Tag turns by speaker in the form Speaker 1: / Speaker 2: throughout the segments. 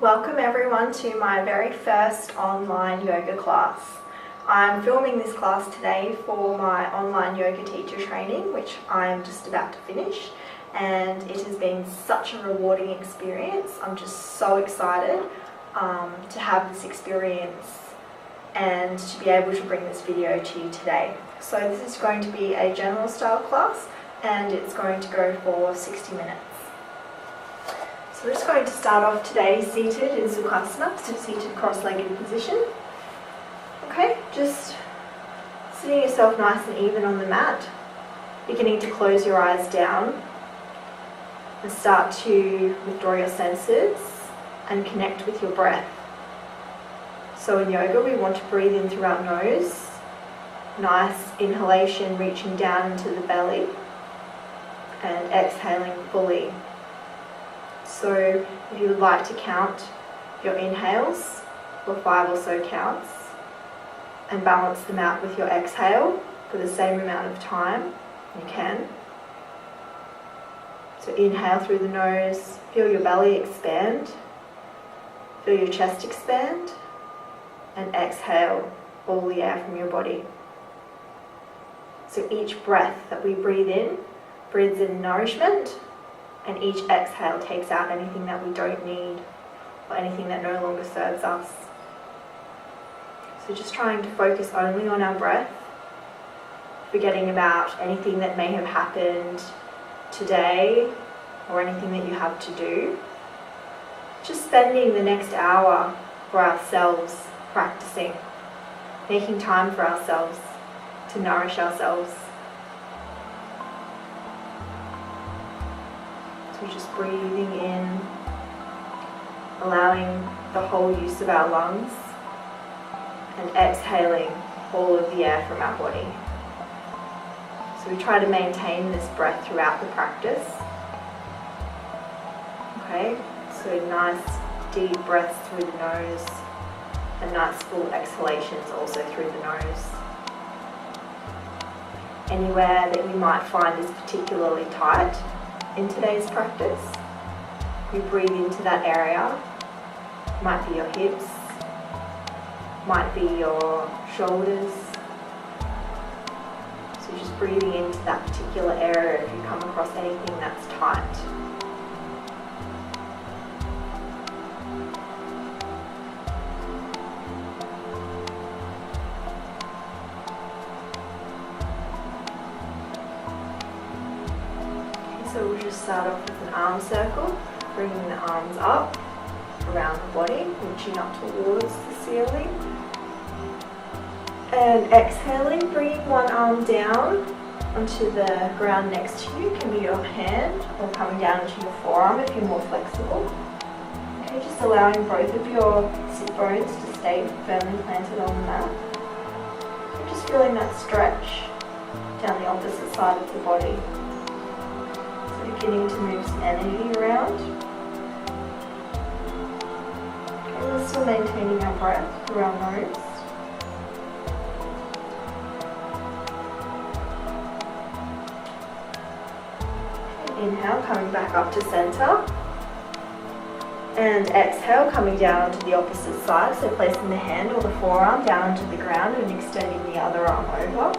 Speaker 1: Welcome everyone to my very first online yoga class. I'm filming this class today for my online yoga teacher training, which I'm just about to finish, and it has been such a rewarding experience. I'm just so excited to have this experience and to be able to bring this video to you today. So this is going to be a general style class and it's going to go for 60 minutes. So we're just going to start off today seated in Sukhasana, so seated cross-legged position. Okay, just sitting yourself nice and even on the mat, beginning to close your eyes down and start to withdraw your senses and connect with your breath. So in yoga we want to breathe in through our nose, nice inhalation reaching down into the belly and exhaling fully. So if you would like to count your inhales for 5 or so counts and balance them out with your exhale for the same amount of time, you can. So inhale through the nose, feel your belly expand, feel your chest expand, and exhale all the air from your body. So each breath that we breathe in breathes in nourishment, and each exhale takes out anything that we don't need or anything that no longer serves us. So just trying to focus only on our breath, forgetting about anything that may have happened today or anything that you have to do. Just spending the next hour for ourselves, practicing, making time for ourselves to nourish ourselves. So just breathing in, allowing the whole use of our lungs, and exhaling all of the air from our body. So we try to maintain this breath throughout the practice. Okay, so nice deep breaths through the nose, and nice full exhalations also through the nose. Anywhere that you might find is particularly tight in today's practice, you breathe into that area. Might be your hips, might be your shoulders. So just breathing into that particular area if you come across anything that's tight. So we'll just start off with an arm circle, bringing the arms up around the body, reaching up towards the ceiling. And exhaling, bringing one arm down onto the ground next to you. It can be your hand or coming down into your forearm if you're more flexible. Okay, just allowing both of your sit bones to stay firmly planted on the mat. So just feeling that stretch down the opposite side of the body. Beginning to move some energy around. Okay, we're still maintaining our breath through our nose. Okay, inhale, coming back up to center. And exhale, coming down onto the opposite side, so placing the hand or the forearm down onto the ground and extending the other arm over.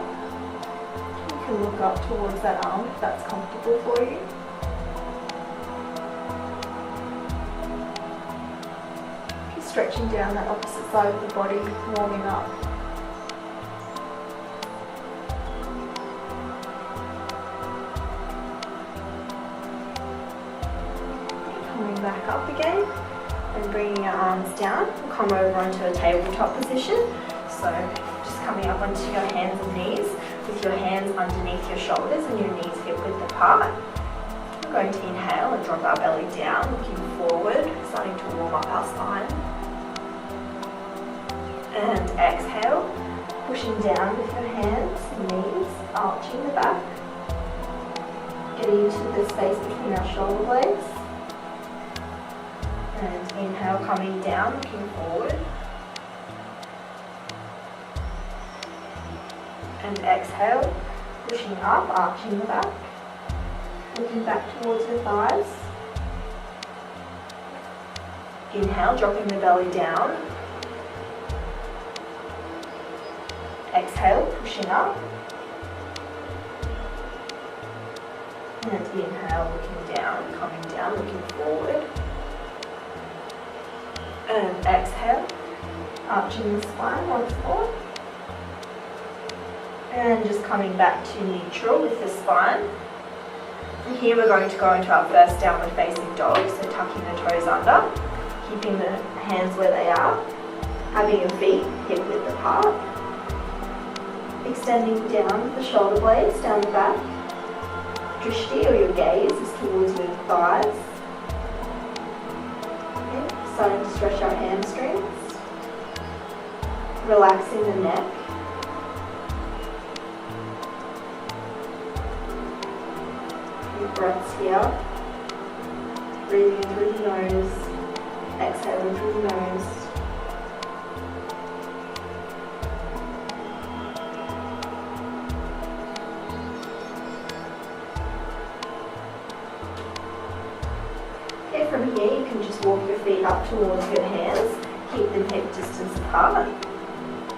Speaker 1: You can look up towards that arm if that's comfortable for you. Stretching down that opposite side of the body, warming up. Coming back up again and bringing our arms down. We'll come over onto a tabletop position. So just coming up onto your hands and knees with your hands underneath your shoulders and your knees hip width apart. We're going to inhale and drop our belly down, looking forward, starting to warm up our spine. And exhale, pushing down with your hands and knees, arching the back, getting into the space between our shoulder blades. And inhale, coming down, looking forward. And exhale, pushing up, arching the back, looking back towards your thighs. Inhale, dropping the belly down. Exhale, pushing up. And inhale, looking down, coming down, looking forward. And exhale, arching the spine once more. And just coming back to neutral with the spine. And here we're going to go into our first downward facing dog, so tucking the toes under, keeping the hands where they are, having your feet hip width apart, extending down the shoulder blades, down the back. Drishti, or your gaze, is towards your thighs. Okay. Starting to stretch our hamstrings, relaxing the neck. Deep breaths here. Breathing in through the nose, exhaling through the nose. Okay, from here you can just walk your feet up towards your hands, keep them hip distance apart.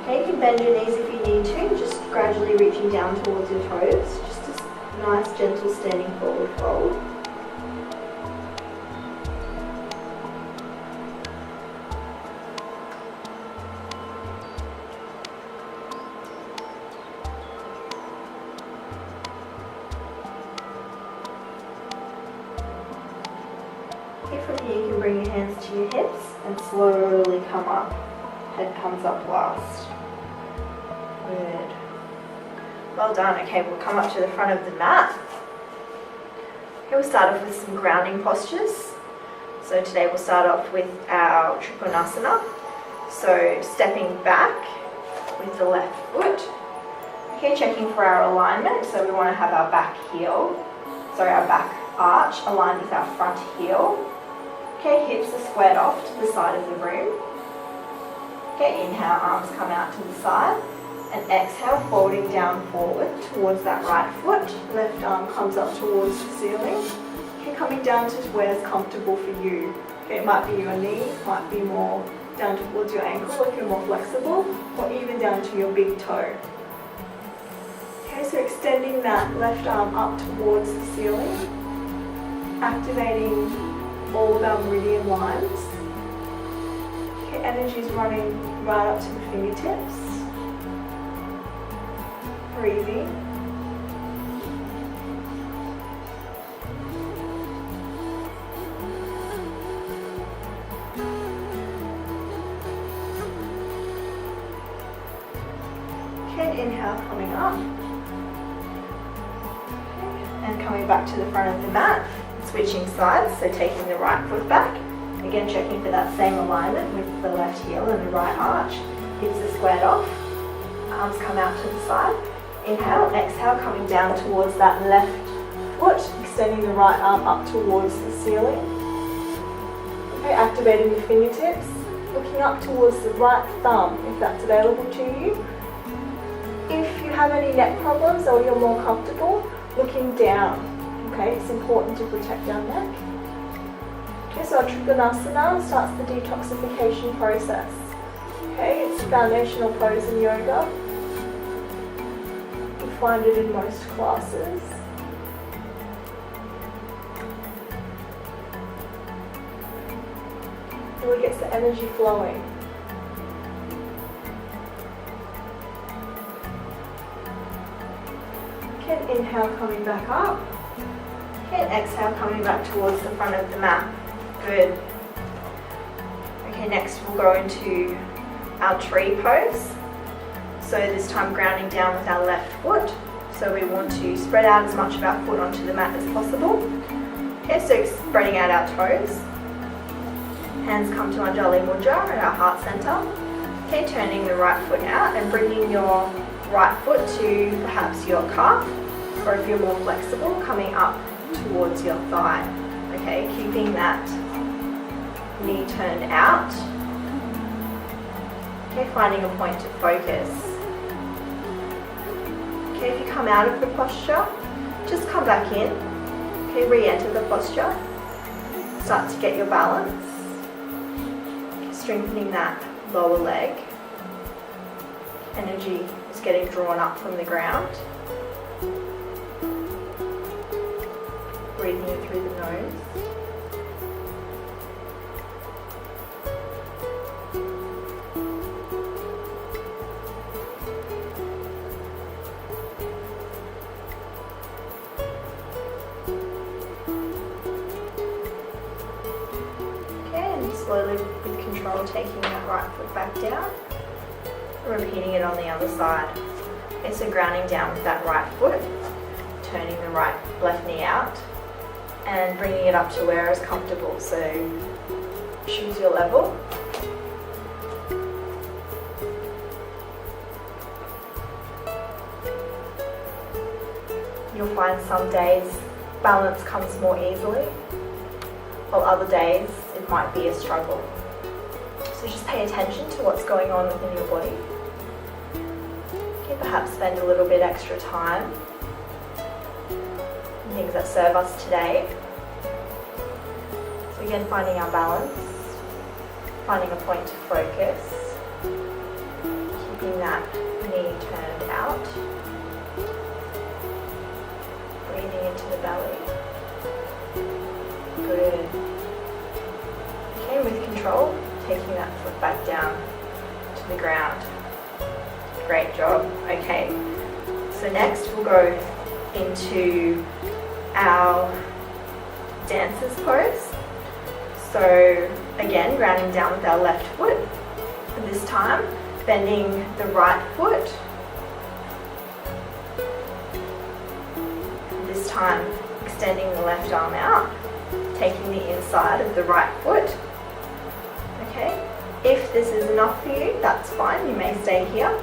Speaker 1: Okay, you can bend your knees if you need to, just gradually reaching down towards your toes, just a nice gentle standing forward fold. Okay, from here you can bring your hands to your hips and slowly come up. Head comes up last. Good. Well done. Okay, we'll come up to the front of the mat. Okay, we'll start off with some grounding postures. So today we'll start off with our Trikonasana. So stepping back with the left foot. Okay, checking for our alignment. So we want to have our back arch aligned with our front heel. Okay, hips are squared off to the side of the room. Okay, inhale, arms come out to the side. And exhale, folding down forward towards that right foot. Left arm comes up towards the ceiling. Okay, coming down to where's comfortable for you. Okay, it might be your knee, might be more down towards your ankle if you're more flexible, or even down to your big toe. Okay, so extending that left arm up towards the ceiling, activating all of our meridian lines. Okay, energy is running right up to the fingertips. Breathing. Okay, inhale, coming up. Okay, and coming back to the front of the mat. Switching sides, so taking the right foot back. Again, checking for that same alignment with the left heel and the right arch. Hips are squared off. Arms come out to the side. Inhale, exhale, coming down towards that left foot, extending the right arm up towards the ceiling. Okay, activating the fingertips, looking up towards the right thumb if that's available to you. If you have any neck problems or you're more comfortable, looking down. Okay, it's important to protect our neck. Okay, so our Trikonasana starts the detoxification process. Okay, it's a foundational pose in yoga. You'll find it in most classes. It really gets the energy flowing. Okay, inhale, coming back up. Okay, and exhale, coming back towards the front of the mat. Good. Okay, next we'll go into our tree pose. So this time grounding down with our left foot. So we want to spread out as much of our foot onto the mat as possible. Okay, so spreading out our toes. Hands come to Anjali Mudra at our heart center. Okay, turning the right foot out and bringing your right foot to perhaps your calf, or if you're more flexible, coming up towards your thigh. Okay, keeping that knee turned out. Okay, finding a point to focus. Okay, if you come out of the posture, just come back in. Okay, re-enter the posture. Start to get your balance. strengthening that lower leg. Energy is getting drawn up from the ground. Breathing in through the nose. Slowly, with control, taking that right foot back down, repeating it on the other side. Okay, so grounding down with that right foot, turning the left knee out, and bringing it up to where is comfortable. So choose your level. You'll find some days balance comes more easily, while other days it might be a struggle. So just pay attention to what's going on within your body. Okay, perhaps spend a little bit extra time on things that serve us today. So again, finding our balance, finding a point to focus, keeping that knee turned out, breathing into the belly. Good. Okay, with control, taking that foot back down to the ground. Great job. Okay, so next we'll go into our dancer's pose. So again, grounding down with our left foot. And this time, bending the right foot. And this time, extending the left arm out, taking the inside of the right foot. Okay, if this is enough for you, that's fine, you may stay here.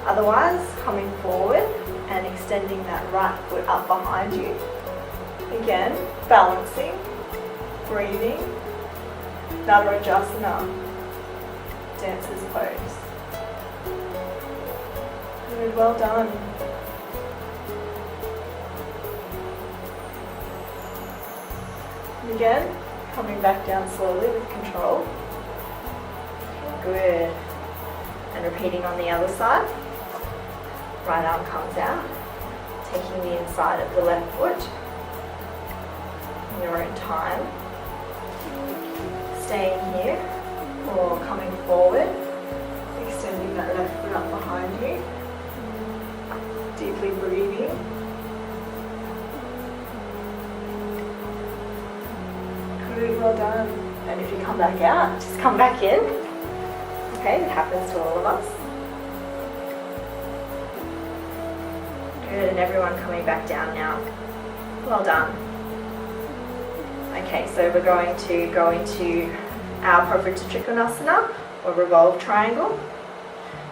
Speaker 1: Otherwise, coming forward and extending that right foot up behind you. Again, balancing, breathing, Navrajasana, dancer's pose. Good, well done. Again, coming back down slowly with control. Good. And repeating on the other side. Right arm comes out, taking the inside of the left foot in your own time. Staying here or coming forward, extending that left foot up behind you. Deeply breathing. Good, well done. And if you come back out, just come back in. Okay, it happens to all of us. Good, and everyone coming back down now. Well done. Okay, so we're going to go into our Pravriti Trikonasana, or revolve triangle.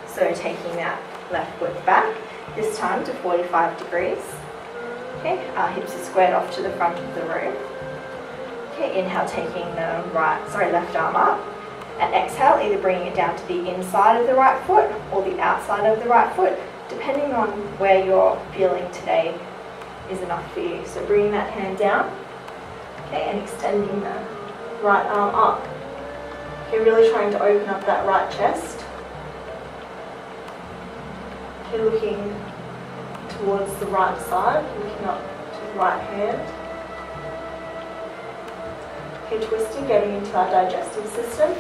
Speaker 1: So taking that left foot back, this time to 45 degrees. Okay, our hips are squared off to the front of the room. Okay, inhale, taking the left arm up. And exhale, either bringing it down to the inside of the right foot or the outside of the right foot, depending on where you're feeling today is enough for you. So bringing that hand down, okay, and extending the right arm up. Okay, really trying to open up that right chest. Okay, looking towards the right side, looking up to the right hand. Okay, twisting, getting into our digestive system.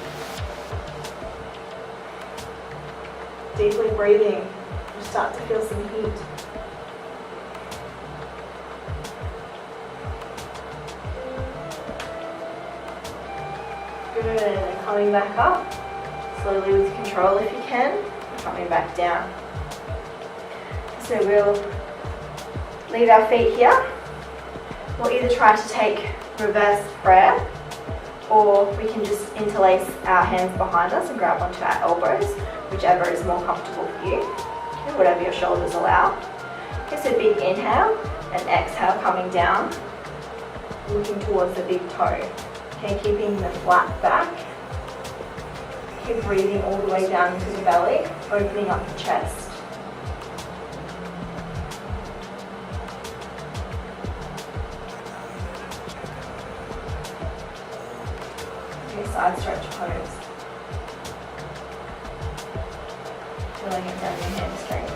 Speaker 1: Deeply breathing. You start to feel some heat. Good, and coming back up, slowly with control if you can, coming back down. So we'll leave our feet here. We'll either try to take reverse prayer, or we can just interlace our hands behind us and grab onto our elbows, whichever is more comfortable for you, okay, whatever your shoulders allow. Okay, so big inhale and exhale, coming down, looking towards the big toe. Okay, keeping the flat back. Keep breathing all the way down into the belly, opening up the chest. Okay, side stretch pose. feeling it down your hamstring.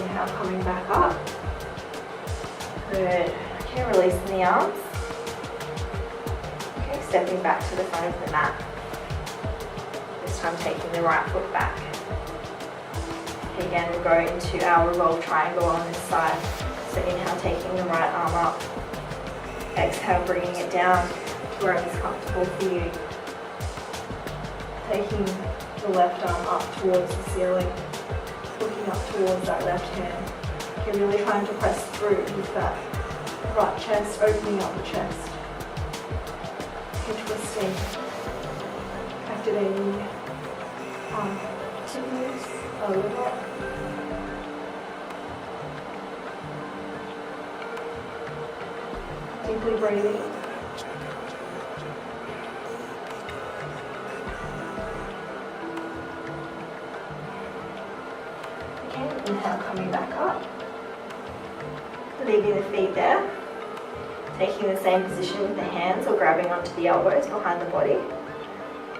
Speaker 1: Inhale, coming back up. Good. Okay, releasing the arms. Okay, stepping back to the front of the mat. This time taking the right foot back. Okay, again, we'll go into our revolve triangle on this side. So inhale, taking the right arm up. Exhale, bringing it down to wherever is comfortable for you. Taking the left arm up towards the ceiling. Looking up towards that left hand. Okay, really trying to press through with that right chest, opening up the chest. Okay, twisting. Activating kidneys a little. Deeply breathing. Okay, inhale, coming back up. Leaving the feet there. Taking the same position with the hands or grabbing onto the elbows behind the body.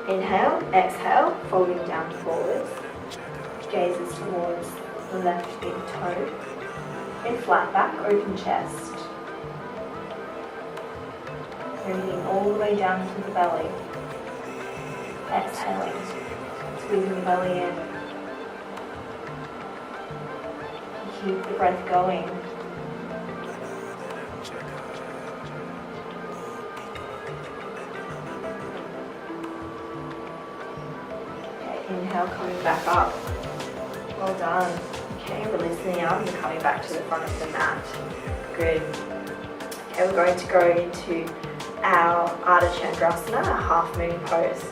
Speaker 1: Inhale, exhale, folding down forwards. Gazes towards the left big toe. And flat back, open chest. Breathing all the way down to the belly. Exhaling, squeezing the belly in. Keep the breath going. Okay, inhale, coming back up. Well done. Okay, releasing the arms and coming back to the front of the mat. Good. Okay, we're going to go into our Ardha Chandrasana, our half moon pose.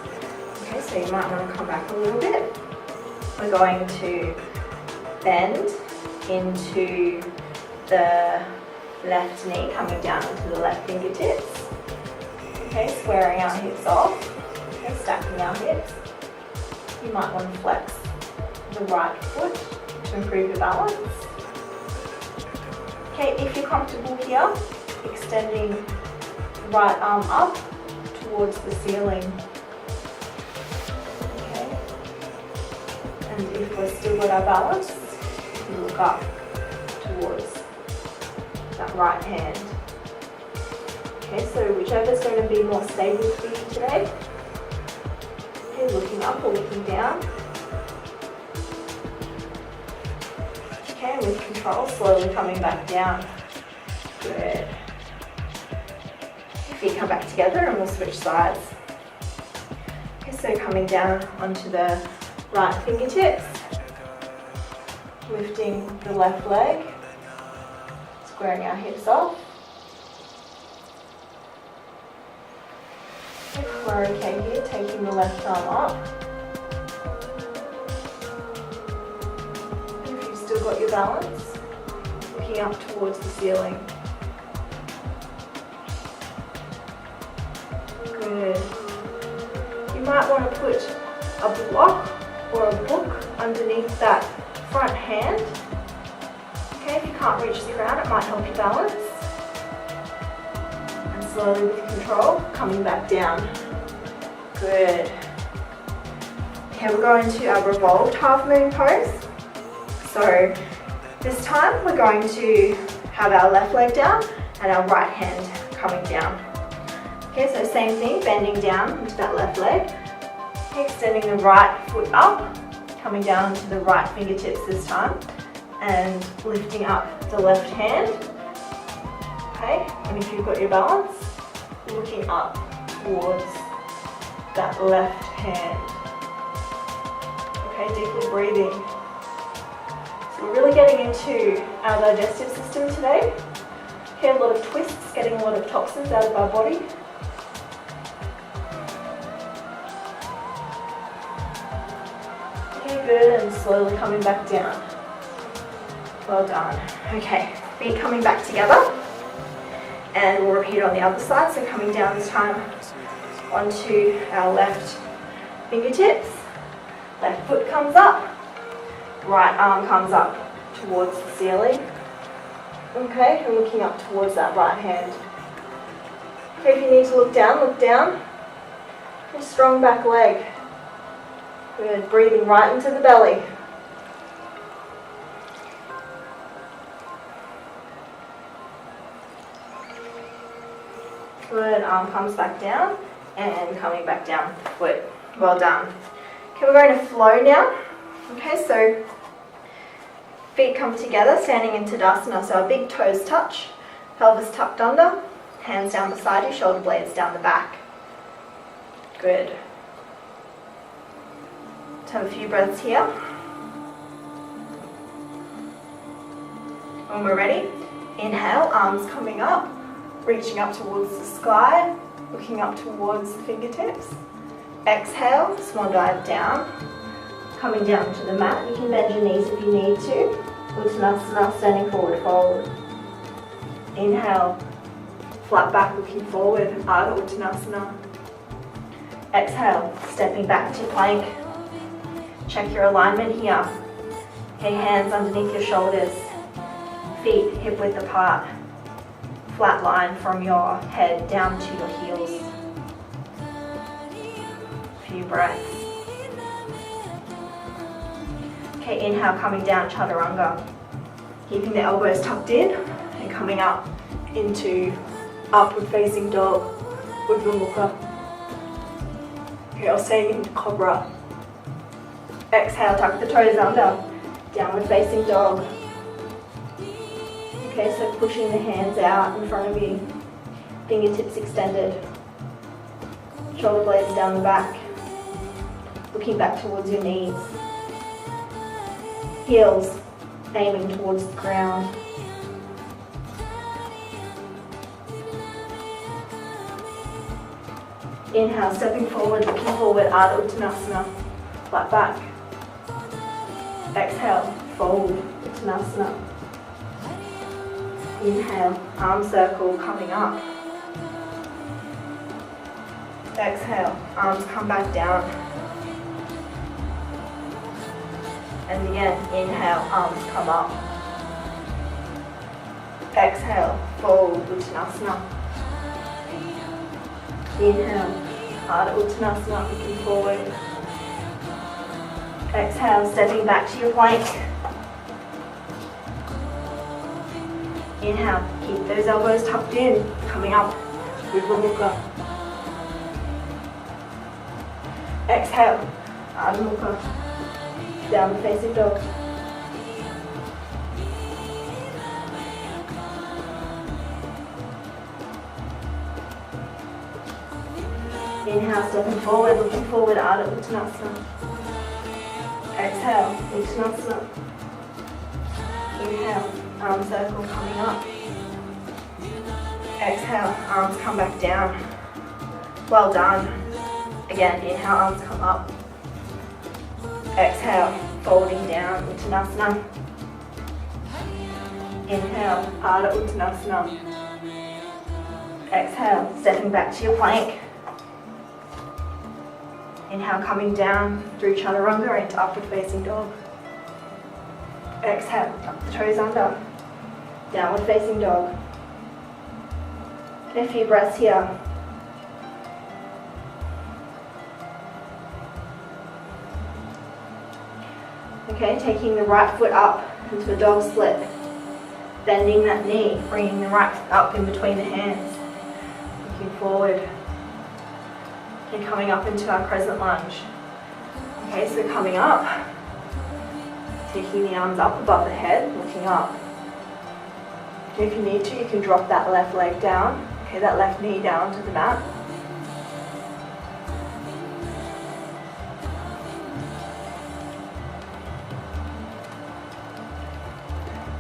Speaker 1: Okay, so you might want to come back a little bit. We're going to bend into the left knee, coming down into the left fingertips. Okay, squaring our hips off. Okay, stacking our hips. You might want to flex the right foot to improve your balance. Okay, if you're comfortable here, extending the right arm up towards the ceiling. Okay, and if we're still got our balance, we look up towards that right hand. Okay, so whichever is going to be more stable for you today. Okay, looking up or looking down. Okay, with control, slowly coming back down. Good. Feet come back together and we'll switch sides. Okay, so coming down onto the right fingertips. Lifting the left leg. Squaring our hips off. If we're okay here, taking the left arm up. And if you've still got your balance, looking up towards the ceiling. Good. You might want to put a block or a book underneath that front hand. Okay, if you can't reach the ground, it might help you balance. And slowly with control, coming back down. Good. Okay, we're going to our revolved half moon pose. So this time we're going to have our left leg down and our right hand coming down. Okay, so same thing, bending down into that left leg. Okay, extending the right foot up, coming down to the right fingertips this time, and lifting up the left hand. Okay, and if you've got your balance, looking up towards that left hand. Okay, deeply breathing. So we're really getting into our digestive system today. Okay, a lot of twists, getting a lot of toxins out of our body. Okay, good, and slowly coming back down. Well done. Okay, feet coming back together. And we'll repeat on the other side, so coming down this time onto our left fingertips. Left foot comes up. Right arm comes up towards the ceiling. Okay, and looking up towards that right hand. Okay, if you need to look down, look down. A strong back leg. Good, breathing right into the belly. Good, arm comes back down and coming back down with the foot. Well done. Okay, we're going to flow now. Okay, so feet come together, standing in Tadasana. So our big toes touch, pelvis tucked under, hands down beside you, shoulder blades down the back. Good. Let's have a few breaths here. When we're ready, inhale, arms coming up, reaching up towards the sky, looking up towards the fingertips. Exhale, small dive down, coming down to the mat. You can bend your knees if you need to. Uttanasana, standing forward fold. Inhale, flat back looking forward, Ardha Uttanasana. Exhale, stepping back to plank. Check your alignment here. Okay, hands underneath your shoulders, feet hip width apart. Flat line from your head down to your heels. Few breaths. Okay, inhale, coming down, Chaturanga. Keeping the elbows tucked in and coming up into upward facing dog, Urdhva Mukha. Okay, or staying in Cobra. Exhale, tuck the toes under, downward facing dog. Okay, so pushing the hands out in front of you, fingertips extended, shoulder blades down the back, looking back towards your knees, heels aiming towards the ground. Inhale, stepping forward, looking forward, Ardha Uttanasana, flat back. Exhale, fold, Uttanasana. Inhale, arm circle coming up. Exhale, arms come back down. And again, inhale, arms come up. Exhale, fold, Uttanasana. Inhale, Ardha Uttanasana, looking forward. Exhale, stepping back to your plank. Inhale, keep those elbows tucked in, coming up, Urdhva Mukha. Exhale, Ardha Mukha, downward facing dog. Inhale, stepping forward, looking forward, Ardha Uttanasana. Exhale, Uttanasana. Inhale, arm circle coming up. Exhale, arms come back down. Well done. Again, inhale, arms come up. Exhale, folding down, Uttanasana. Inhale, Ardha Uttanasana. Exhale, stepping back to your plank. Inhale, coming down through Chaturanga into upward facing dog. Exhale, tuck the toes under, downward facing dog. A few breaths here. Okay, taking the right foot up into a dog split. Bending that knee, bringing the right foot up in between the hands. Looking forward. And coming up into our crescent lunge. Okay, so coming up, taking the arms up above the head, looking up. If you need to, you can drop that left leg down, okay, that left knee down to the mat.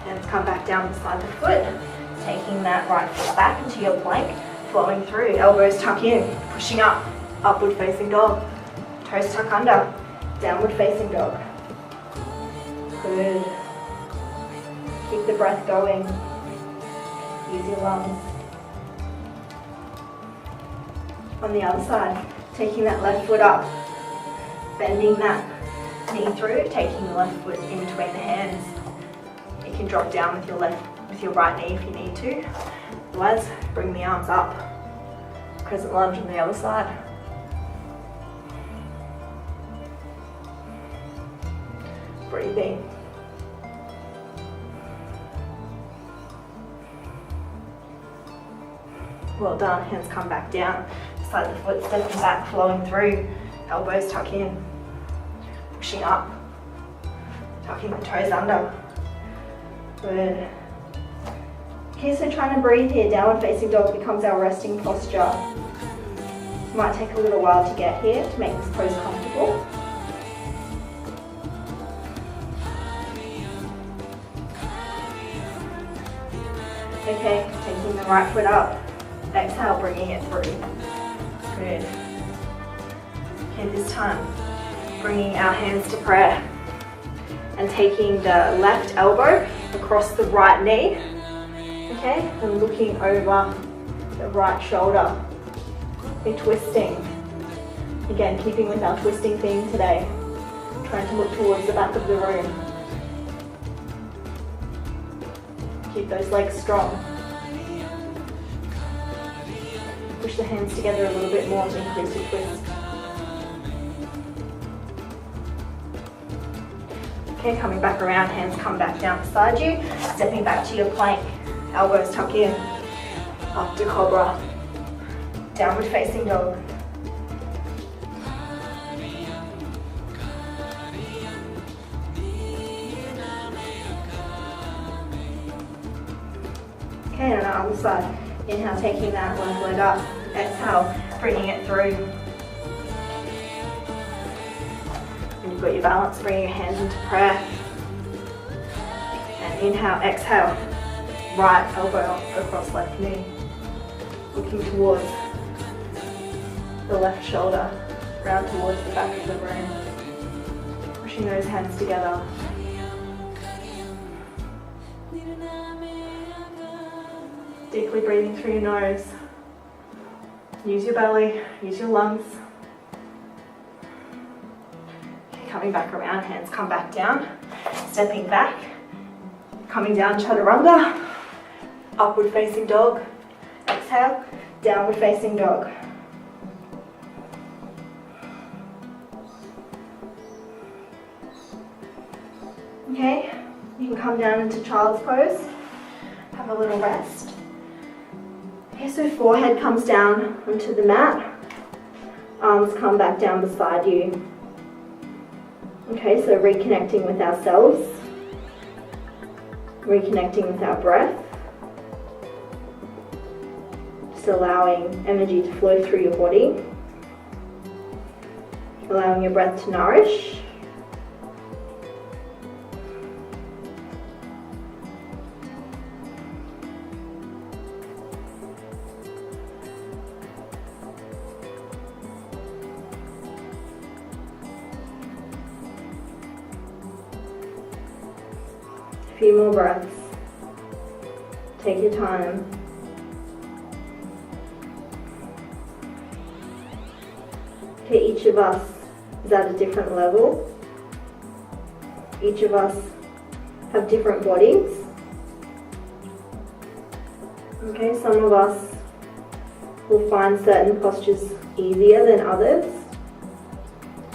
Speaker 1: And come back down beside the foot, taking that right foot back into your plank, flowing through, elbows tuck in, pushing up. Upward facing dog, toes tuck under, downward facing dog. Good. Keep the breath going. Use your lungs. On the other side, taking that left foot up, bending that knee through, taking the left foot in between the hands. You can drop down with your right knee if you need to. Otherwise, bring the arms up. Crescent lunge on the other side. breathing. Well done, hands come back down. Slide the foot, stepping back, flowing through. Elbows tuck in. Pushing up. Tucking the toes under. Good. Okay, so trying to breathe here. Downward facing dog becomes our resting posture. Might take a little while to get here to make this pose comfortable. Okay, taking the right foot up. Exhale, bringing it through. Good. Okay, this time, bringing our hands to prayer and taking the left elbow across the right knee. Okay, and looking over the right shoulder. We're twisting. Again, keeping with our twisting theme today. Trying to look towards the back of the room. Keep those legs strong. Push the hands together a little bit more to increase the twist. Okay, coming back around, hands come back down beside you. Stepping back to your plank, elbows tuck in. Up to cobra. Downward facing dog. Okay, and on the other side. Inhale, taking that left leg up. Exhale, bringing it through. When you've got your balance, bring your hands into prayer. And inhale, exhale. Right elbow across left knee. Looking towards the left shoulder, round towards the back of the room. Pushing those hands together. Deeply breathing through your nose. Use your belly, use your lungs. Okay, coming back around, hands come back down. Stepping back, coming down, chaturanga. Upward facing dog. Exhale, downward facing dog. Okay, you can come down into child's pose. Have a little rest. Okay, so forehead comes down onto the mat. Arms come back down beside you. Okay, so reconnecting with ourselves. Reconnecting with our breath. Just allowing energy to flow through your body. Allowing your breath to nourish. A few more breaths. Take your time. Okay, each of us is at a different level. Each of us have different bodies. Okay, some of us will find certain postures easier than others,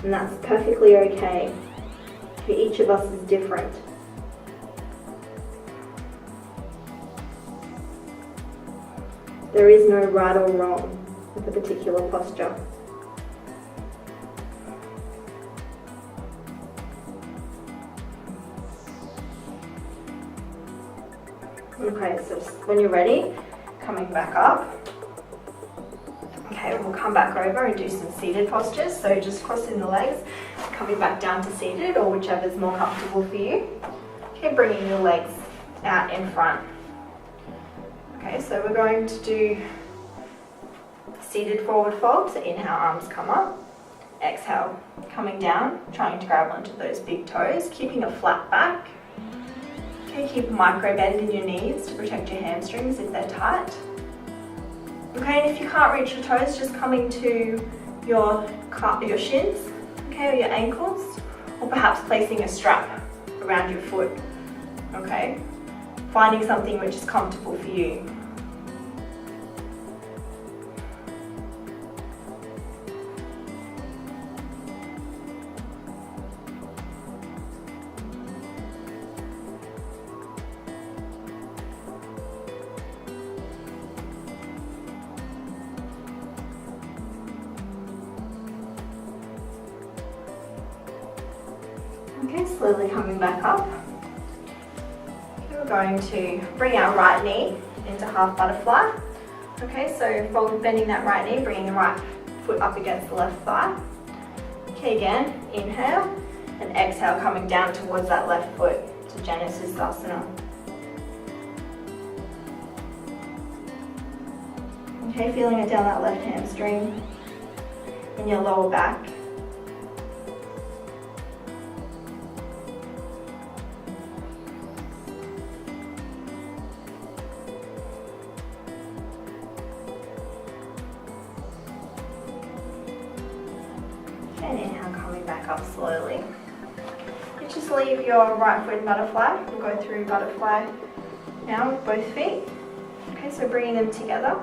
Speaker 1: and that's perfectly okay. Okay, each of us is different. There is no right or wrong with a particular posture. Okay, so when you're ready, coming back up. Okay, we'll come back over and do some seated postures. So just crossing the legs, coming back down to seated, or whichever is more comfortable for you. Okay, bringing your legs out in front. Okay, so we're going to do seated forward fold. So inhale, arms come up. Exhale, coming down, trying to grab onto those big toes, keeping a flat back. Okay, keep a micro bend in your knees to protect your hamstrings if they're tight. Okay, and if you can't reach your toes, just coming to your shins, okay, or your ankles, or perhaps placing a strap around your foot. Okay, finding something which is comfortable for you. Okay, slowly coming back up. Okay, we're going to bring our right knee into half butterfly. Okay, so bending that right knee, bringing the right foot up against the left thigh. Okay, again, inhale and exhale, coming down towards that left foot to Janu Sirsasana. Okay, feeling it down that left hamstring in your lower back. And inhale, coming back up slowly. You just leave your right foot in butterfly. We'll go through butterfly now with both feet. Okay, so bringing them together.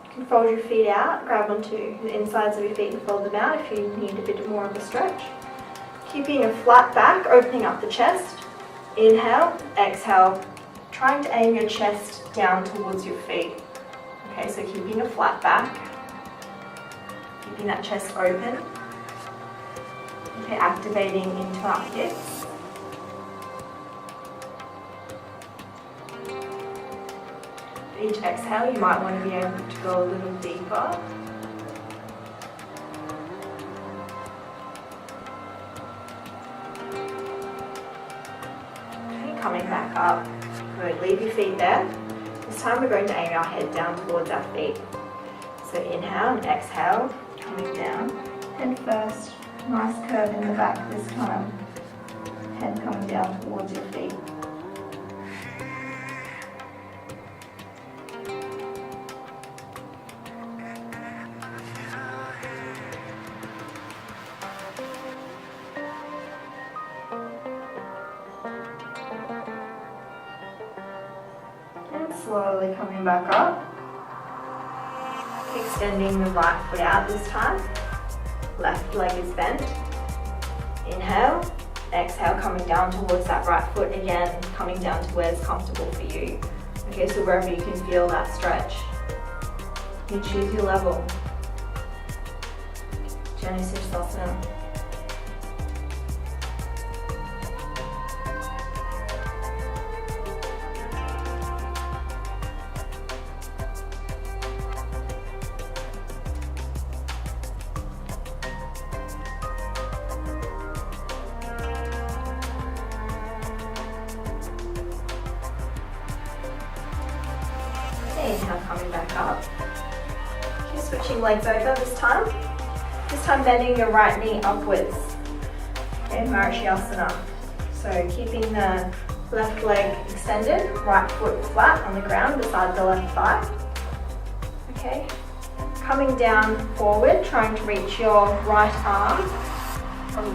Speaker 1: You can fold your feet out, grab onto the insides of your feet and fold them out if you need a bit more of a stretch. Keeping a flat back, opening up the chest. Inhale, exhale, trying to aim your chest down towards your feet. Okay, so keeping a flat back, keeping that chest open. Okay, activating into our hips. Each exhale, you might want to be able to go a little deeper. Okay, coming back up. Good, leave your feet there. This time we're going to aim our head down towards our feet. So inhale and exhale, coming down. Head first, nice curve in the back this time. Head coming down towards your feet. Slowly coming back up, extending the right foot out this time, left leg is bent, inhale, exhale, coming down towards that right foot again, coming down to where it's comfortable for you. Okay, so wherever you can feel that stretch, you choose your level. Janu Sirsasana. Inhale, coming back up. Okay, switching legs over this time. This time bending your right knee upwards. Okay, Marichyasana. So keeping the left leg extended, right foot flat on the ground beside the left thigh. Okay, coming down forward, trying to reach your right arm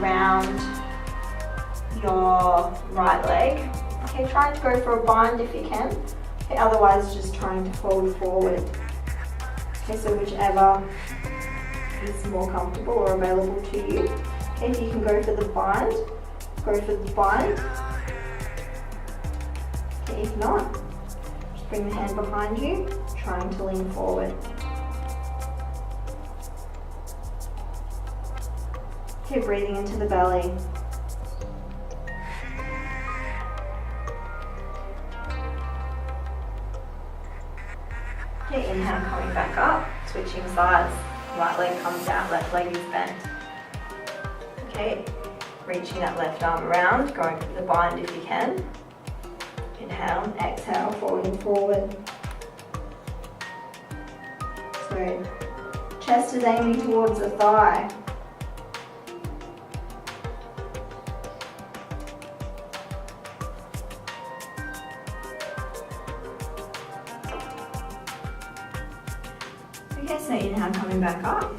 Speaker 1: around your right leg. Okay, trying to go for a bind if you can. Okay, otherwise just trying to fold forward. Okay, so whichever is more comfortable or available to you. Okay, if you can go for the bind, go for the bind. Okay, if not, just bring the hand behind you, trying to lean forward. Okay, breathing into the belly. Okay, inhale, coming back up, switching sides. Right leg comes out, left leg is bent. Okay, reaching that left arm around, going for the bind if you can. Inhale and exhale, folding forward. So, chest is aiming towards the thigh. Okay, so inhale, coming back up.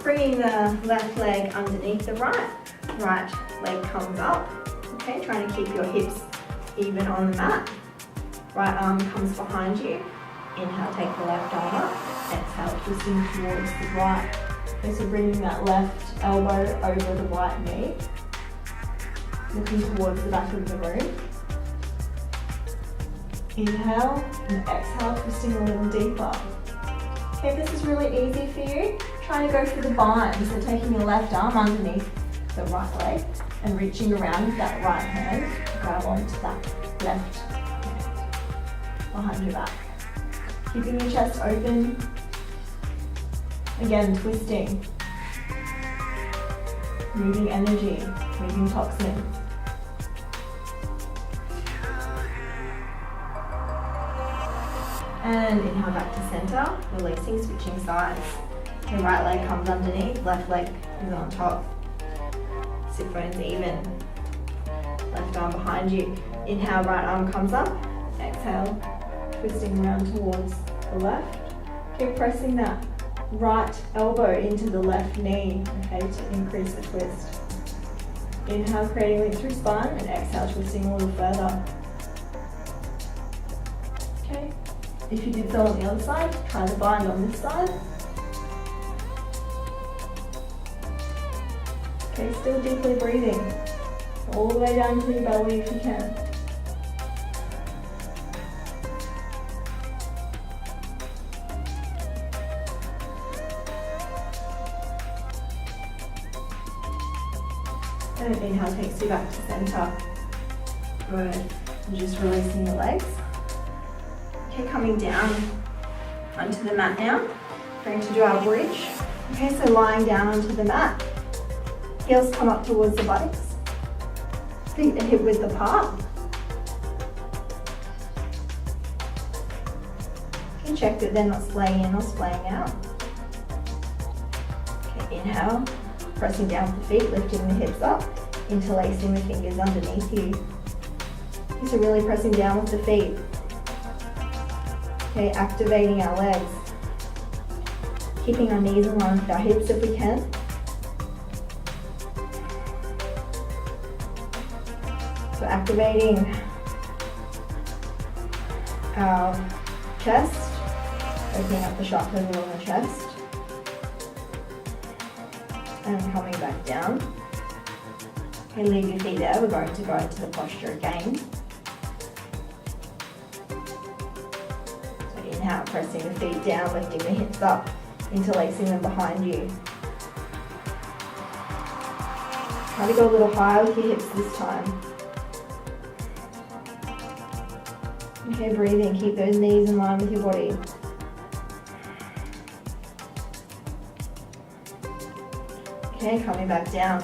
Speaker 1: Bringing the left leg underneath the right. Right leg comes up. Okay, trying to keep your hips even on the mat. Right arm comes behind you. Inhale, take the left arm up. Exhale, twisting towards the right. Okay, so bringing that left elbow over the right knee. Looking towards the back of the room. Inhale and exhale, twisting a little deeper. If this is really easy for you, try to go for the bind. So taking your left arm underneath the right leg And reaching around with that right hand, grab onto that left hand behind your back. Keeping your chest open. Again, twisting. Moving energy, moving toxin. And inhale back to center, releasing, switching sides. Your right leg comes underneath, left leg is on top. Sit bones even. Left arm behind you. Inhale, right arm comes up. Exhale, twisting around towards the left. Keep pressing that right elbow into the left knee, okay, to increase the twist. Inhale, creating length through spine, and exhale, twisting a little further. Okay, if you did so on the other side, try the bind on this side. Okay, still deeply breathing, all the way down to your belly if you can. And inhale takes you back to center. Good. And just releasing the legs. Okay, coming down onto the mat now. We're going to do our bridge. Okay, so lying down onto the mat. Heels come up towards the buttocks. Feet are hip width apart. Okay, check that they're not splaying in or splaying out. Okay, inhale. Pressing down with the feet, lifting the hips up, interlacing the fingers underneath you. So really pressing down with the feet. Okay, activating our legs. Keeping our knees in line with our hips if we can. So activating our chest, opening up the chakras along the chest. And coming back down. Okay, leave your feet there. We're going to go into the posture again. So inhale, pressing the feet down, lifting the hips up, interlacing them behind you. Try to go a little higher with your hips this time. Okay, breathing. Keep those knees in line with your body. Okay, coming back down.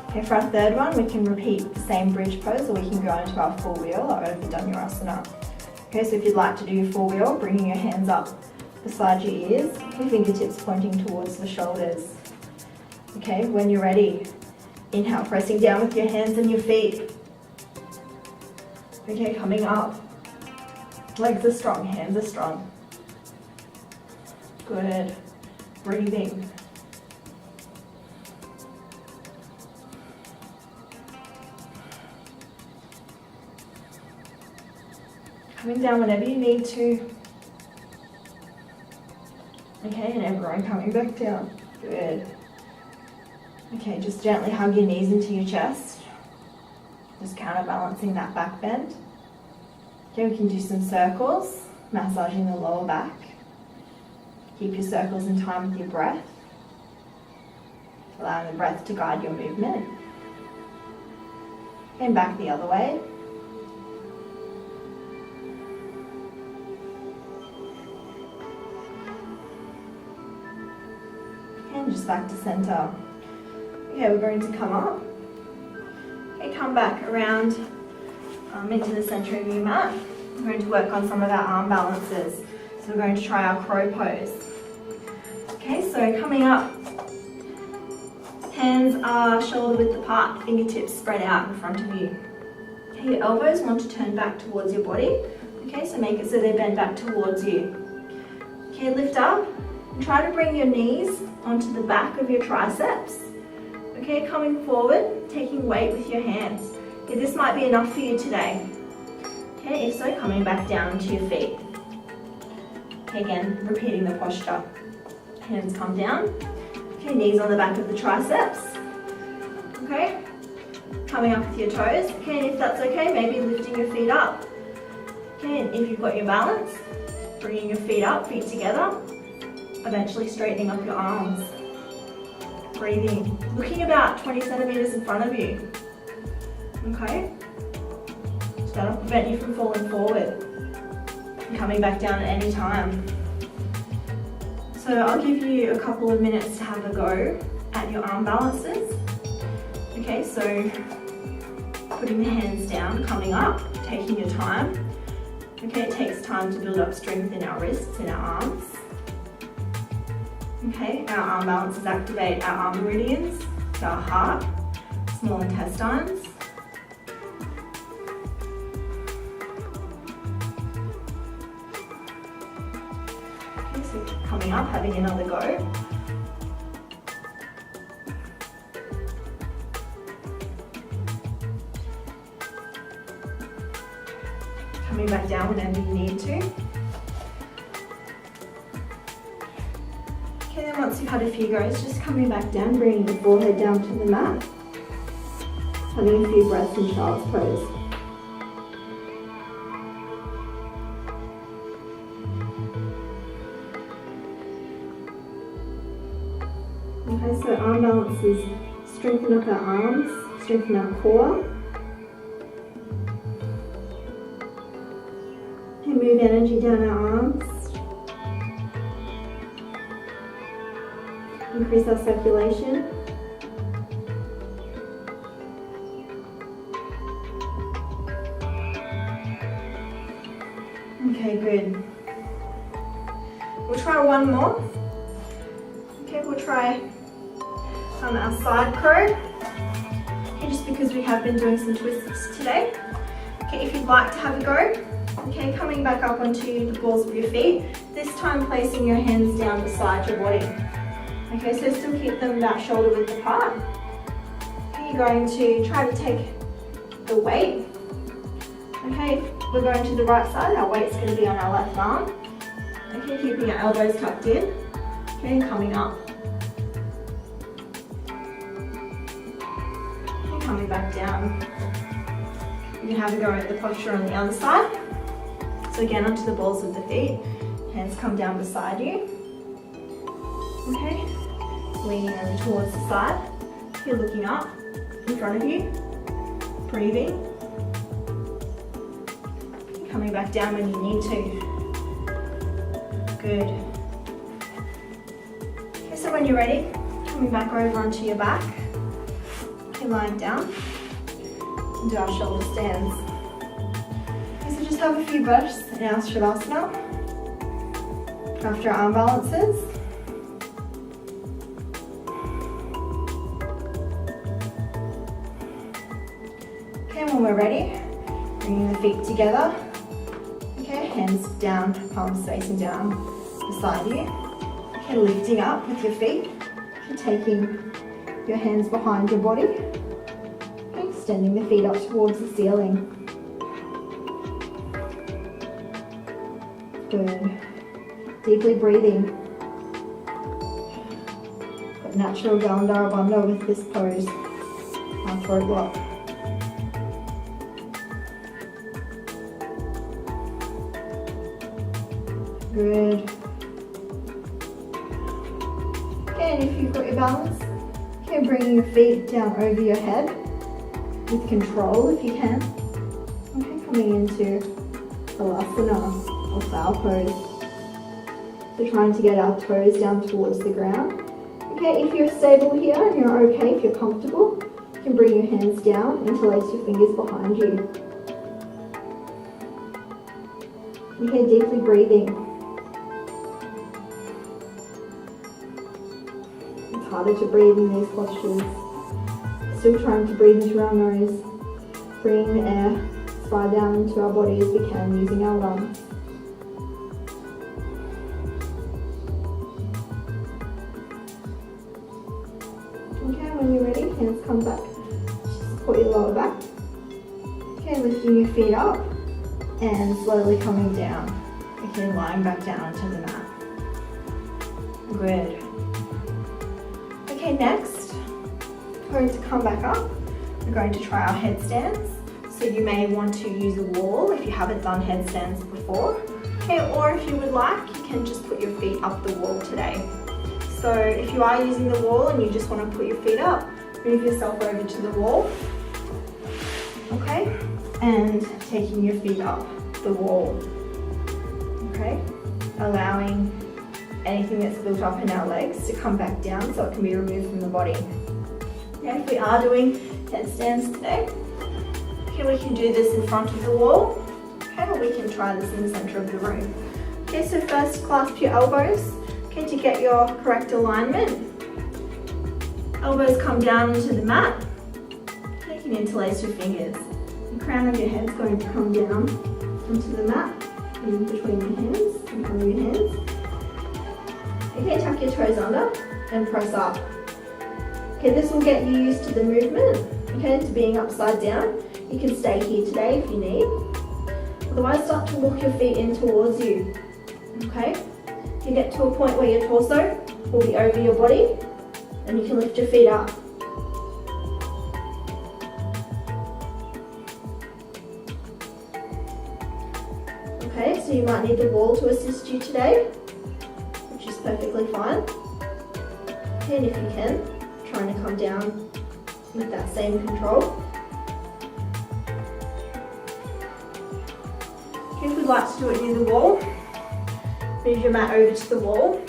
Speaker 1: Okay, for our third one, we can repeat the same bridge pose, or we can go into our full wheel, our Urdhva Okay, so if you'd like to do full wheel, bringing your hands up beside your ears, your fingertips pointing towards the shoulders. Okay, when you're ready, inhale, pressing down with your hands and your feet. Okay, coming up. Legs are strong, hands are strong. Good. Breathing. Coming down whenever you need to. Okay, and everyone coming back down. Good. Okay, just gently hug your knees into your chest. Just counterbalancing that back bend. Okay, we can do some circles, massaging the lower back. Keep your circles in time with your breath. Allowing the breath to guide your movement. And back the other way. And just back to center. Okay, we're going to come up. Okay, come back around into the center of your mat. We're going to work on some of our arm balances. So we're going to try our crow pose. Okay, so coming up, hands are shoulder width apart, fingertips spread out in front of you. Okay, your elbows want to turn back towards your body. Okay, so make it so they bend back towards you. Okay, lift up and try to bring your knees onto the back of your triceps. Okay, coming forward, taking weight with your hands. Okay, this might be enough for you today. Okay, if so, coming back down to your feet. Okay, again, repeating the posture. Hands come down. Okay, knees on the back of the triceps. Okay, coming up with your toes. Okay, and if that's okay, maybe lifting your feet up. Okay, and if you've got your balance, bringing your feet up, feet together, eventually straightening up your arms. breathing. Looking about 20 centimeters in front of you. Okay? So that'll prevent you from falling forward and coming back down at any time. So I'll give you a couple of minutes to have a go at your arm balances. Okay, so putting the hands down, coming up, taking your time. Okay, it takes time to build up strength in our wrists and our arms. Okay, our arm balances activate our arm meridians, so our heart, small intestines. Okay, so coming up, having another go. Coming back down whenever you need to. Okay, then once you've had a few goes, just coming back down, bringing the forehead down to the mat. Having a few breaths in child's pose. Okay, so arm balances strengthen up our arms, strengthen our core. And move energy down our arms. Increase our circulation. Okay, good. We'll try one more. Okay, we'll try our side crow. Okay, just because we have been doing some twists today. Okay, if you'd like to have a go. Okay, coming back up onto the balls of your feet. This time placing your hands down beside your body. Okay, so still keep them about shoulder width apart. Okay, you're going to try to take the weight. Okay, we're going to the right side. Our weight's going to be on our left arm. Okay, keeping our elbows tucked in. Okay, and coming up. Okay, coming back down. You can have a go at the posture on the other side. So again, onto the balls of the feet. Hands come down beside you. Okay, leaning over towards the side. You're looking up in front of you. Breathing. Coming back down when you need to. Good. Okay, so when you're ready, coming back over onto your back. Okay, lying down. And do our shoulder stands. Okay, so just have a few breaths in our Shavasana. After our arm balances. Okay, when we're ready, bringing the feet together. Okay, hands down, palms facing down beside you. Okay, lifting up with your feet. Okay, taking your hands behind your body. Okay, extending the feet up towards the ceiling. Good. Deeply breathing. Got natural Galandhara Bandha with this pose. Our throat lock. Good. Okay, and if you've got your balance, okay, bringing your feet down over your head with control if you can. Okay, coming into Balasana or foul pose. So trying to get our toes down towards the ground. Okay, if you're stable here and you're okay, if you're comfortable, you can bring your hands down, interlace your fingers behind you. Okay, deeply breathing. It's harder to breathe in these postures. Still trying to breathe into our nose, bringing the air as far down into our body as we can using our lungs. Okay, when you're ready, hands come back. Support your lower back. Okay, lifting your feet up and slowly coming down. Okay, lying back down onto the mat. Good. Okay, next, we're going to come back up. We're going to try our headstands. So you may want to use a wall if you haven't done headstands before. Okay, or if you would like, you can just put your feet up the wall today. So if you are using the wall and you just want to put your feet up, move yourself over to the wall, okay? And taking your feet up the wall, okay? Allowing anything that's built up in our legs to come back down so it can be removed from the body. Okay, if we are doing headstands today, okay, we can do this in front of the wall, okay, or we can try this in the center of the room. Okay, so first clasp your elbows, okay, to get your correct alignment. Elbows come down into the mat. You can interlace your fingers. The crown of your head is going to come down onto the mat, in between your hands, in front of your hands. Okay, tuck your toes under and press up. Okay, this will get you used to the movement, okay, to being upside down. You can stay here today if you need. Otherwise, start to walk your feet in towards you, okay? You get to a point where your torso will be over your body and you can lift your feet up. Okay, so you might need the wall to assist you today, which is perfectly fine. Okay, and if you can, trying to come down with that same control. Okay, if we'd like to do it near the wall, move your mat over to the wall.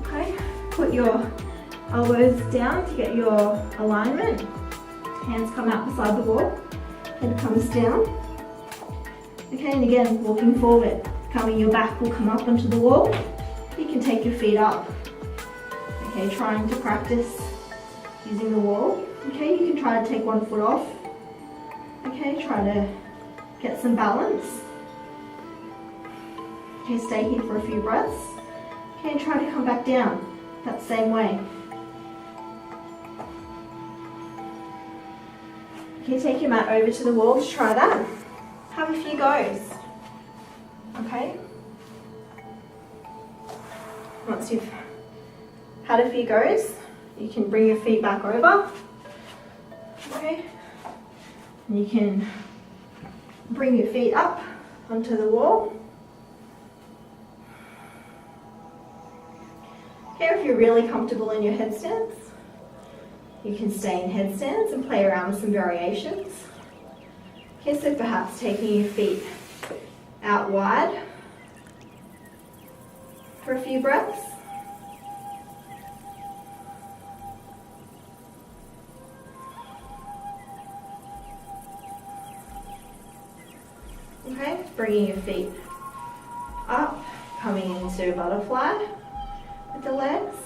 Speaker 1: Okay, put your elbows down to get your alignment. Hands come out beside the wall, head comes down. Okay, and again, walking forward, your back will come up onto the wall. You can take your feet up. Okay, trying to practice using the wall. Okay, you can try to take one foot off. Okay, try to get some balance. Okay, stay here for a few breaths. Okay, and try to come back down that same way. Okay, take your mat over to the wall to try that. Have a few goes. Okay. Once you've had a few goes, you can bring your feet back over. Okay. And you can bring your feet up onto the wall. Okay, if you're really comfortable in your headstands, you can stay in headstands and play around with some variations. Okay, so perhaps taking your feet out wide for a few breaths. Okay, bringing your feet up, coming into butterfly with the legs,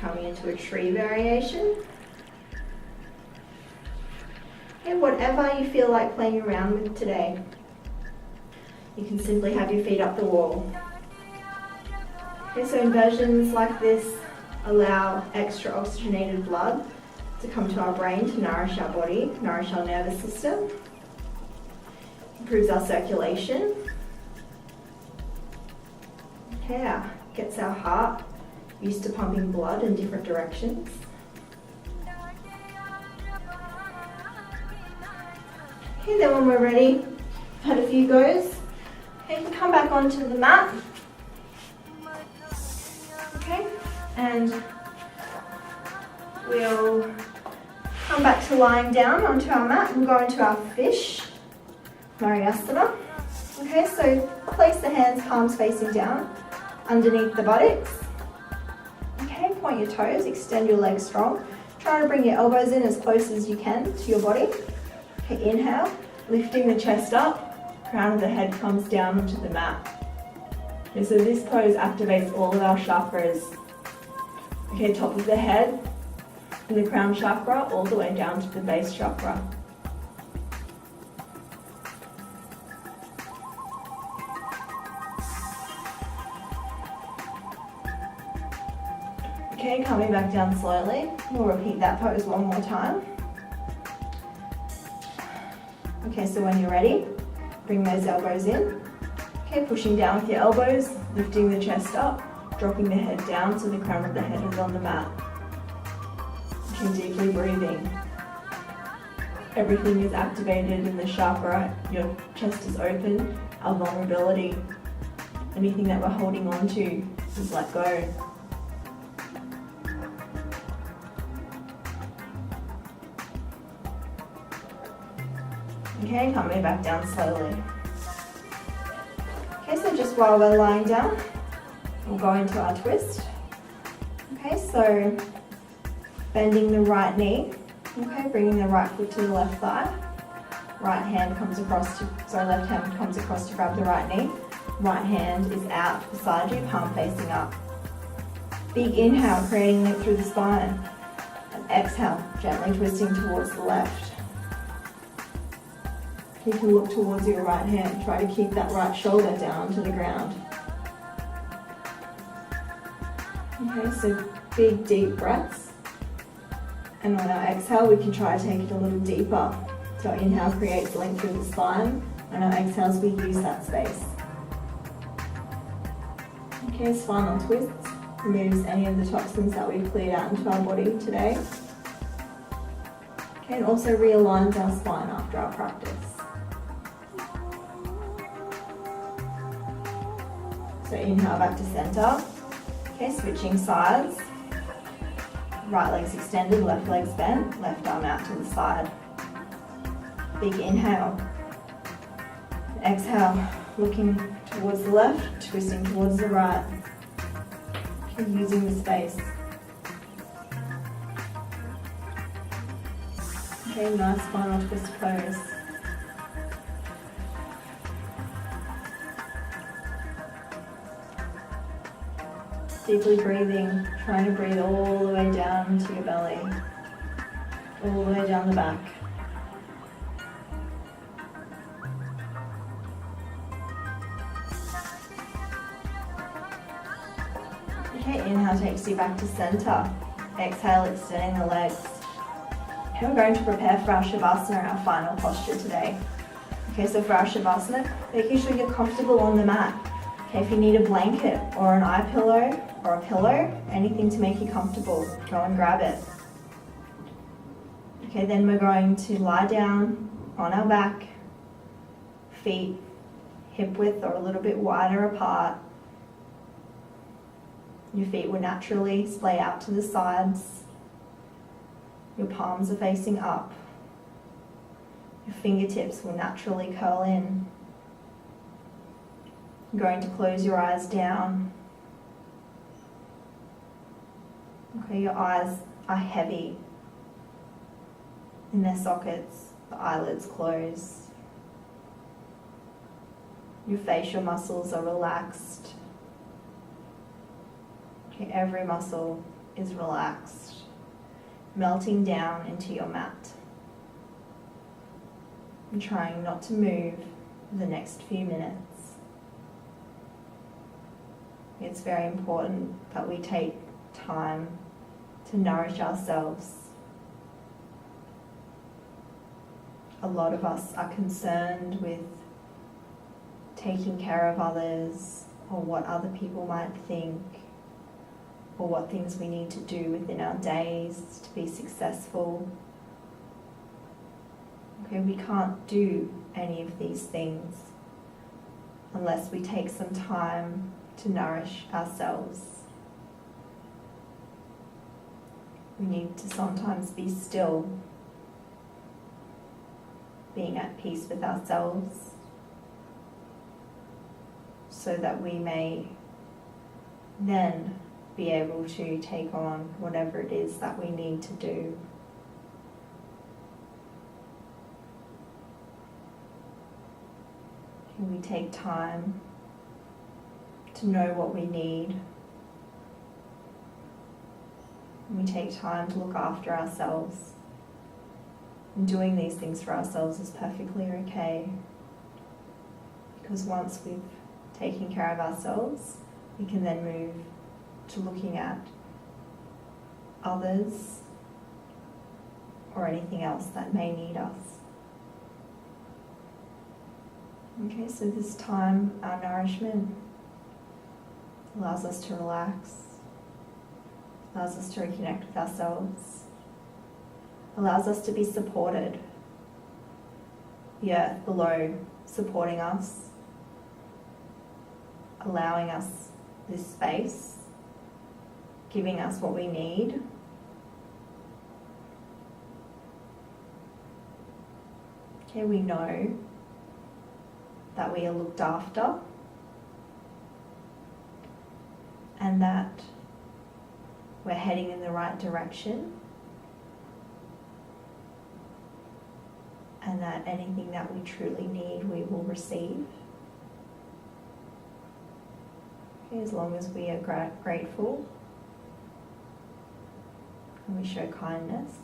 Speaker 1: coming into a tree variation. Okay, whatever you feel like playing around with today. You can simply have your feet up the wall. Okay, so inversions like this allow extra oxygenated blood to come to our brain to nourish our body, nourish our nervous system, improves our circulation, okay, gets our heart used to pumping blood in different directions. Okay, then when we're ready, had a few goes, okay, you can come back onto the mat. Okay, and we'll come back to lying down onto our mat and go into our fish, Maryasana. Okay, so place the hands, palms facing down, underneath the buttocks. Okay, point your toes, extend your legs strong. Try to bring your elbows in as close as you can to your body. Okay, inhale, lifting the chest up, crown of the head comes down onto the mat. Okay, so this pose activates all of our chakras. Okay, top of the head and the crown chakra all the way down to the base chakra. Okay, coming back down slowly. We'll repeat that pose one more time. Okay, so when you're ready, bring those elbows in. Okay, pushing down with your elbows, lifting the chest up, dropping the head down so the crown of the head is on the mat. Okay, deeply breathing. Everything is activated in the chakra, your chest is open, our vulnerability Anything that we're holding on to, just let go. Okay, coming back down slowly. Okay, so just while we're lying down, we'll go into our twist. Okay, so bending the right knee. Okay, bringing the right foot to the left thigh. Right hand comes across left hand comes across to grab the right knee. Right hand is out beside you, palm facing up. Big inhale, creating length through the spine. And exhale, gently twisting towards the left. You can look towards your right hand. Try to keep that right shoulder down to the ground. Okay, so big deep breaths. And on our exhale, we can try to take it a little deeper. So our inhale creates length through the spine, and our exhales, we use that space. Okay, spinal twists removes any of the toxins that we've cleared out into our body today. Okay, and also realigns our spine after our practice. So inhale back to center. Okay, switching sides. Right leg's extended, left leg's bent, left arm out to the side. Big inhale. Exhale, looking towards the left, twisting towards the right. Okay, using the space. Okay, nice spinal twist pose. Deeply breathing, trying to breathe all the way down into your belly, all the way down the back. Okay, inhale takes you back to center. Exhale, extending the legs. Okay, we're going to prepare for our Shavasana, our final posture today. Okay, so for our Shavasana, making sure you're comfortable on the mat. Okay, if you need a blanket or an eye pillow or a pillow, anything to make you comfortable, go and grab it. Okay, then we're going to lie down on our back, feet hip width or a little bit wider apart. Your feet will naturally splay out to the sides. Your palms are facing up. Your fingertips will naturally curl in. You're going to close your eyes down. Okay, your eyes are heavy in their sockets, the eyelids close. Your facial muscles are relaxed. Okay, every muscle is relaxed, melting down into your mat. And trying not to move for the next few minutes. It's very important that we take time to nourish ourselves. A lot of us are concerned with taking care of others or what other people might think or what things we need to do within our days to be successful. Okay, we can't do any of these things unless we take some time to nourish ourselves. We need to sometimes be still, being at peace with ourselves, so that we may then be able to take on whatever it is that we need to do. Can we take time to know what we need? We take time to look after ourselves. And doing these things for ourselves is perfectly okay. Because once we've taken care of ourselves, we can then move to looking at others or anything else that may need us. Okay, so this time, our nourishment allows us to relax, allows us to reconnect with ourselves, allows us to be supported. The earth below supporting us, allowing us this space, giving us what we need. Okay, we know that we are looked after and that we're heading in the right direction, and that anything that we truly need we will receive. Okay, as long as we are grateful and we show kindness,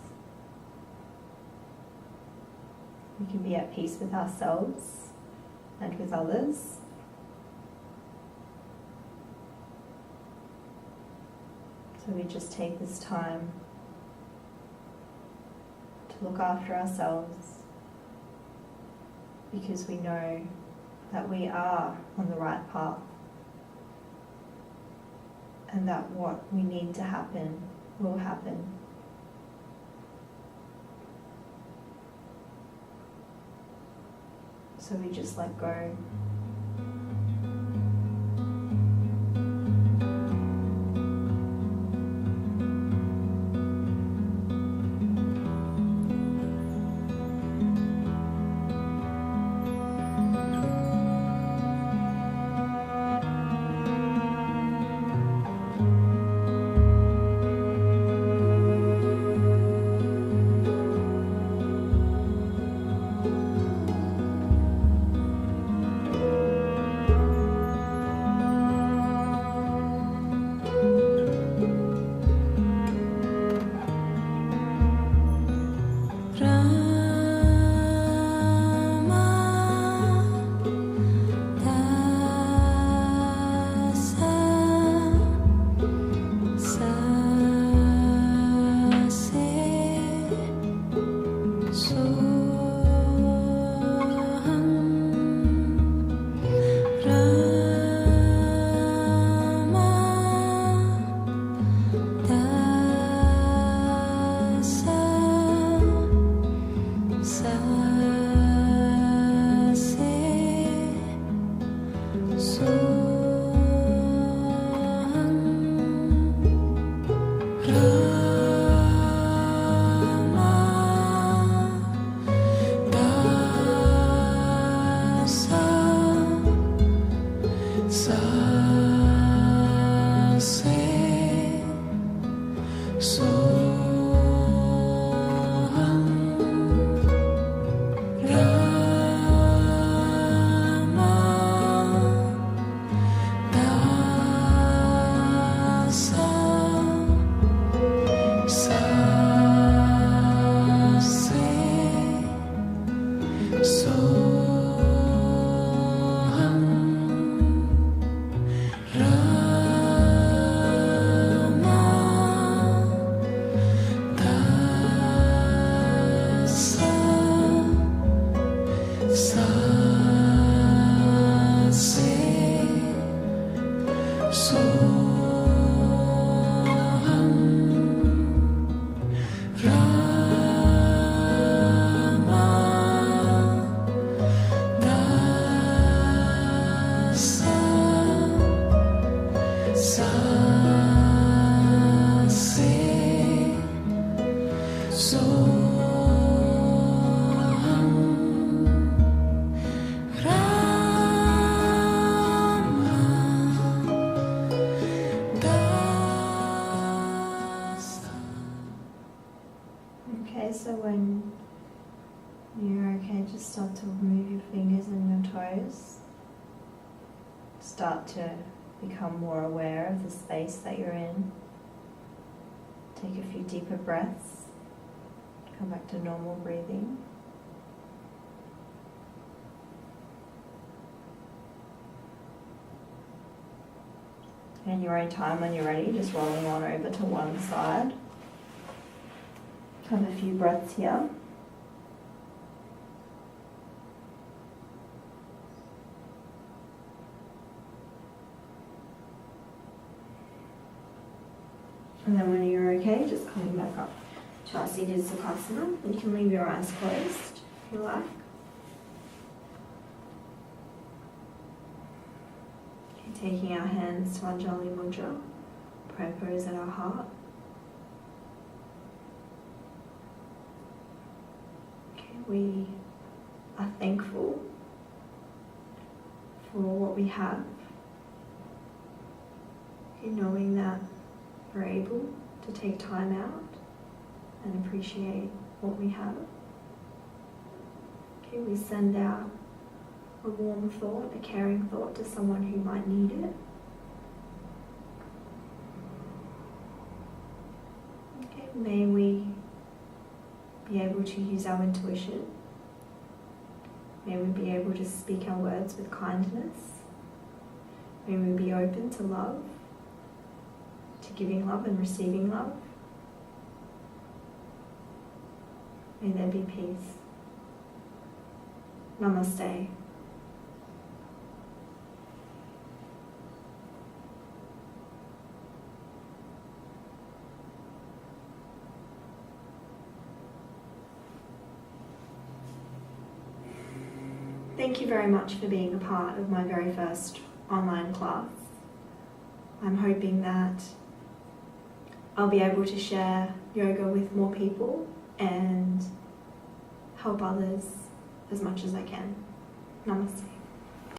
Speaker 1: we can be at peace with ourselves and with others. So we just take this time to look after ourselves, because we know that we are on the right path and that what we need to happen will happen. So we just let go. Okay, so when you're okay, just start to move your fingers and your toes. Start to become more aware of the space that you're in. Take a few deeper breaths. Come back to normal breathing. In your own time, when you're ready, just rolling on over to one side. Have a few breaths here. And then when you're okay, just coming back up to our seated Sukhasana. You can leave your eyes closed if you like. Okay, taking our hands to Anjali Mudra, prayer pose at our heart. Okay, we are thankful for what we have, okay, knowing that we're able to take time out and appreciate what we have. Okay, we send out a warm thought, a caring thought to someone who might need it. Okay, may we be able to use our intuition. May we be able to speak our words with kindness. May we be open to love, to giving love and receiving love. May there be peace. Namaste. Thank you very much for being a part of my very first online class. I'm hoping that I'll be able to share yoga with more people and help others as much as I can. Namaste.